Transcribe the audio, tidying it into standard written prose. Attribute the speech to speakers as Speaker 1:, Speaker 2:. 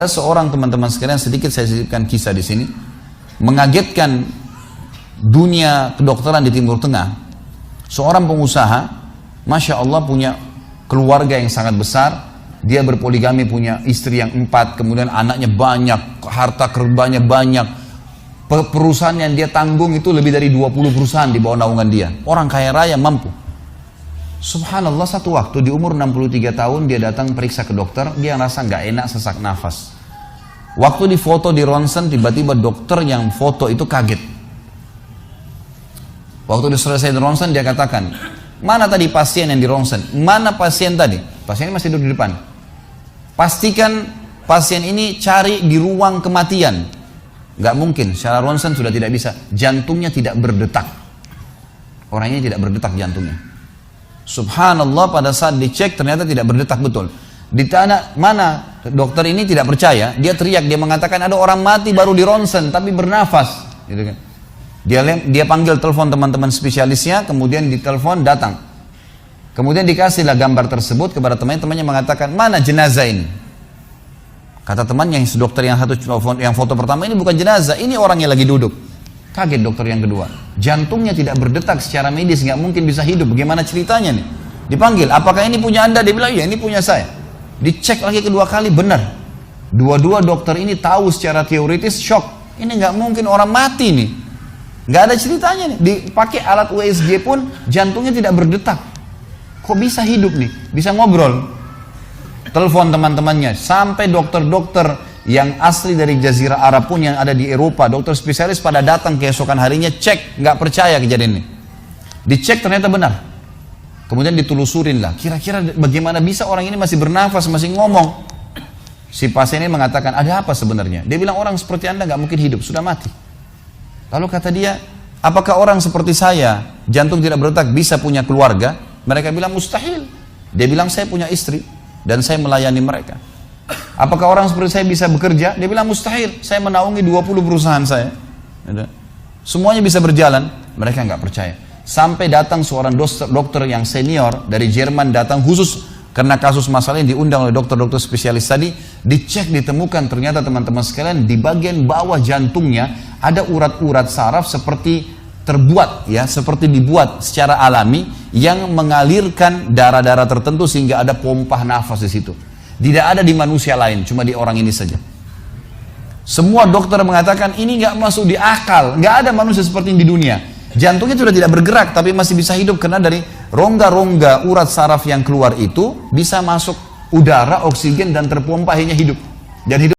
Speaker 1: Seorang teman-teman sekalian, sedikit saya sisipkan kisah di sini, mengagetkan dunia kedokteran di Timur Tengah. Seorang pengusaha, masya Allah, punya keluarga yang sangat besar. Dia berpoligami, punya istri yang 4, kemudian anaknya banyak, harta kerbanya banyak. Perusahaan yang dia tanggung itu lebih dari 20 perusahaan di bawah naungan dia. Orang kaya raya, mampu. Subhanallah, satu waktu di umur 63 tahun dia datang periksa ke dokter, dia rasa nggak enak, sesak nafas. Waktu difoto di ronsen, tiba-tiba dokter yang foto itu kaget. Waktu selesai di ronsen, dia katakan, mana tadi pasien yang di ronsen? Mana pasien tadi? Pasien ini masih duduk di depan. Pastikan pasien ini cari di ruang kematian. Nggak mungkin, secara ronsen sudah tidak bisa. Jantungnya tidak berdetak. Orangnya tidak berdetak jantungnya. Subhanallah, pada saat dicek ternyata tidak berdetak betul. Ditanya mana, dokter ini tidak percaya. Dia teriak, dia mengatakan ada orang mati baru di ronsen tapi bernafas, gitu kan. Dia panggil telepon teman-teman spesialisnya, kemudian ditelepon datang. Kemudian dikasihlah gambar tersebut kepada temannya mengatakan, mana jenazah ini? Kata temannya yang dokter yang foto pertama, ini bukan jenazah, ini orang yang lagi duduk. Kaget dokter yang kedua, jantungnya tidak berdetak secara medis, nggak mungkin bisa hidup. Bagaimana ceritanya nih? Dipanggil, apakah ini punya anda? Dia bilang, iya ini punya saya. Dicek lagi kedua kali, benar. Dua-dua dokter ini tahu secara teoritis, shock. Ini nggak mungkin orang mati nih. Nggak ada ceritanya nih. Dipakai alat USG pun jantungnya tidak berdetak. Kok bisa hidup nih? Bisa ngobrol. Telepon teman-temannya, sampai dokter-dokter yang asli dari Jazirah Arab pun yang ada di Eropa, dokter spesialis pada datang keesokan harinya, cek, nggak percaya kejadian ini. Dicek ternyata benar. Kemudian ditelusurin lah, kira-kira bagaimana bisa orang ini masih bernafas, masih ngomong. Si pasien ini mengatakan, ada apa sebenarnya? Dia bilang, orang seperti anda nggak mungkin hidup, sudah mati. Lalu kata dia, apakah orang seperti saya, jantung tidak berdetak, bisa punya keluarga? Mereka bilang mustahil. Dia bilang, saya punya istri dan saya melayani mereka. Apakah orang seperti saya bisa bekerja? Dia bilang mustahil, saya menaungi 20 perusahaan saya. Semuanya bisa berjalan. Mereka nggak percaya. Sampai datang seorang dokter yang senior dari Jerman, datang khusus karena kasus masalah ini, diundang oleh dokter-dokter spesialis tadi. Dicek, ditemukan ternyata teman-teman sekalian, di bagian bawah jantungnya ada urat-urat saraf seperti terbuat, ya, seperti dibuat secara alami yang mengalirkan darah-darah tertentu sehingga ada pompa nafas di situ. Tidak ada di manusia lain, cuma di orang ini saja. Semua dokter mengatakan ini nggak masuk di akal, nggak ada manusia seperti ini di dunia. Jantungnya sudah tidak bergerak, tapi masih bisa hidup karena dari rongga-rongga urat saraf yang keluar itu bisa masuk udara, oksigen dan terpompa, akhirnya hidup. Dan hidup